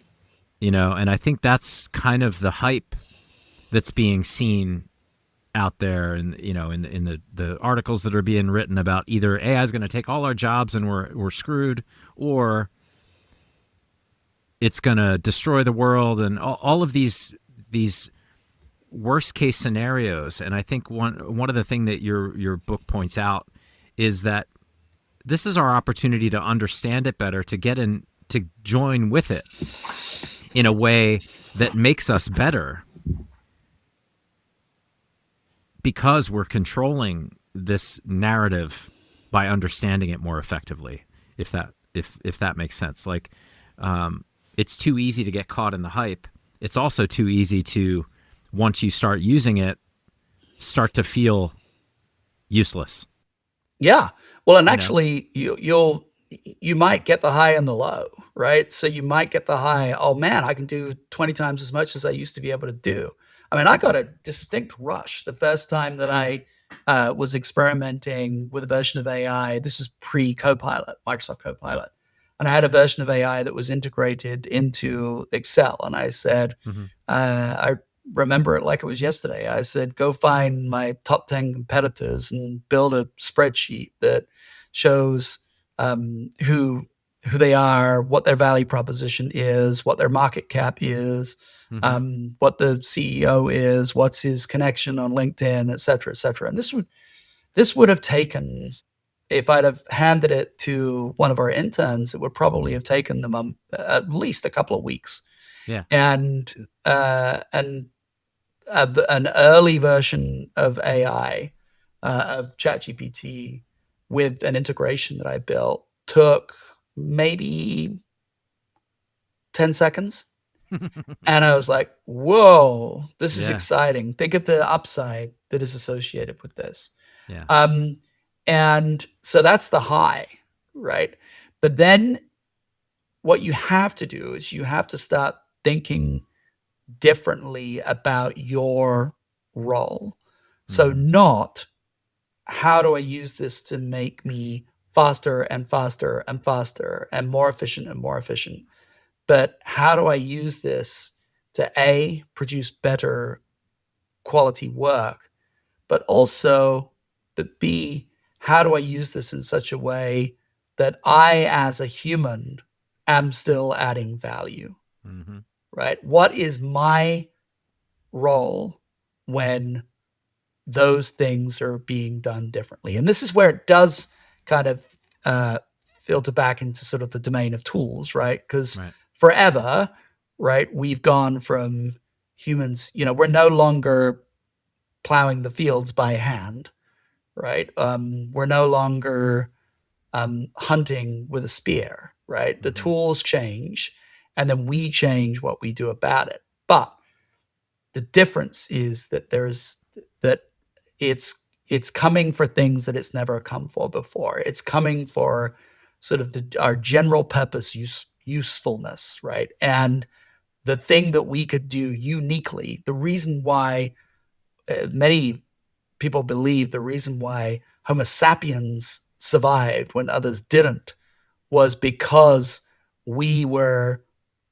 And I think that's kind of the hype that's being seen out there, and in the articles that are being written about either AI is going to take all our jobs and we're screwed, or it's going to destroy the world, and all of these worst case scenarios. And I think one of the thing that your book points out is that this is our opportunity to understand it better, to get in, to join with it in a way that makes us better, because we're controlling this narrative by understanding it more effectively. If that makes sense. Like, it's too easy to get caught in the hype. It's also too easy to, once you start using it, start to feel useless. Yeah. Well, and You know. actually, you might get the high and the low, right? So you might get the high. Oh man, I can do 20 times as much as I used to be able to do. I mean, I got a distinct rush the first time that I was experimenting with a version of AI. This is pre Copilot, Microsoft Copilot, and I had a version of AI that was integrated into Excel. And I said, Mm-hmm. I remember it like it was yesterday. I said, go find my top 10 competitors and build a spreadsheet that shows who they are, what their value proposition is, what their market cap is, Mm-hmm. what the CEO is, what's his connection on LinkedIn, et cetera, et cetera. And this would have taken, if I'd have handed it to one of our interns, it would probably have taken them at least a couple of weeks. Yeah. And an early version of AI, of ChatGPT, with an integration that I built took maybe 10 seconds. And I was like, whoa, this is Yeah. exciting. Think of the upside that is associated with this. Yeah. Um, and so that's the high, right? But then what you have to do is you have to start thinking differently about your role. So, Mm-hmm. not how do I use this to make me faster and faster and faster and more efficient, but how do I use this to A, produce better quality work, but also, but B, how do I use this in such a way that I, as a human, am still adding value, Mm-hmm. right? What is my role when those things are being done differently? And this is where it does kind of uh, filter back into sort of the domain of tools, right? Because Right. forever, right, we've gone from humans, we're no longer plowing the fields by hand, right? We're no longer hunting with a spear, right? The Mm-hmm. tools change, and then we change what we do about it. But the difference is that it's it's coming for things that it's never come for before. It's coming for sort of our general purpose usefulness, right? And the thing that we could do uniquely, the reason why many people believe the reason why Homo sapiens survived when others didn't was because we were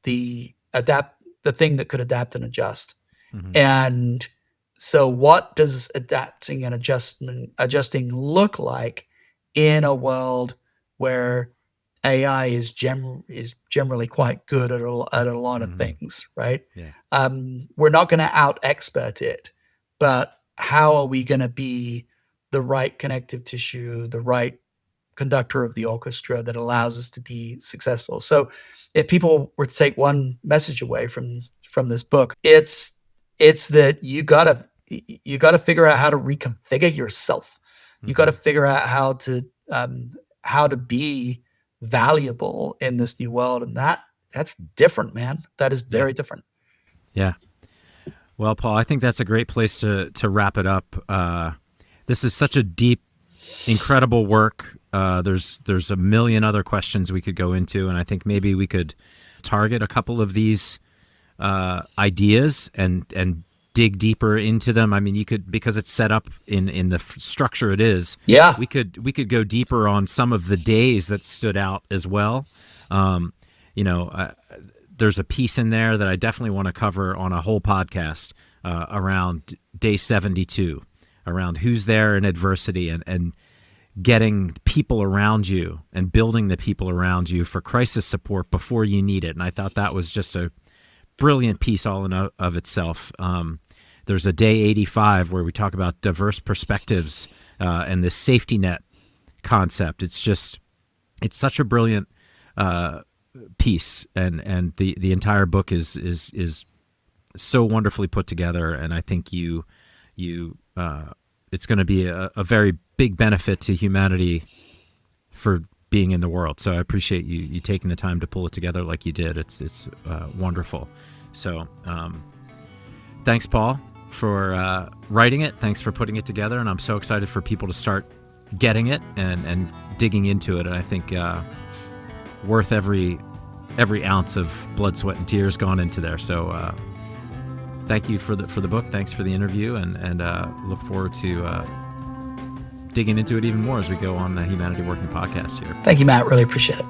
the thing that could adapt and adjust. Mm-hmm. And so, what does adapting and adjusting look like in a world where AI is generally quite good at a lot of Mhm. things, right? Yeah. We're not going to out expert it, but how are we going to be the right connective tissue, the right conductor of the orchestra that allows us to be successful? So, if people were to take one message away from this book, it's that you gotta figure out how to reconfigure yourself. You got to Mhm. figure out how to be valuable in this new world, and that's different, man. That is Yeah. very different. Yeah. Well, Paul, I think that's a great place to wrap it up. This is such a deep, incredible work. There's a million other questions we could go into, and I think maybe we could target a couple of these ideas and dig deeper into them. I mean, you could, because it's set up in the structure it is. Yeah. We could go deeper on some of the days that stood out as well. Um, you know, there's a piece in there that I definitely want to cover on a whole podcast around day 72, around who's there in adversity and getting people around you and building the people around you for crisis support before you need it. And I thought that was just a brilliant piece all in of itself. There's a day 85 where we talk about diverse perspectives and this safety net concept. It's such a brilliant piece, and the entire book is so wonderfully put together. And I think it's going to be a very big benefit to humanity for being in the world. So I appreciate you taking the time to pull it together like you did. It's wonderful. So thanks, Paul, for writing it. Thanks for putting it together. And I'm so excited for people to start getting it and digging into it. And I think worth every ounce of blood, sweat, and tears gone into there. So thank you for the book. Thanks for the interview, and look forward to digging into it even more as we go on the Humanity Working podcast here. Thank you, Matt. Really appreciate it.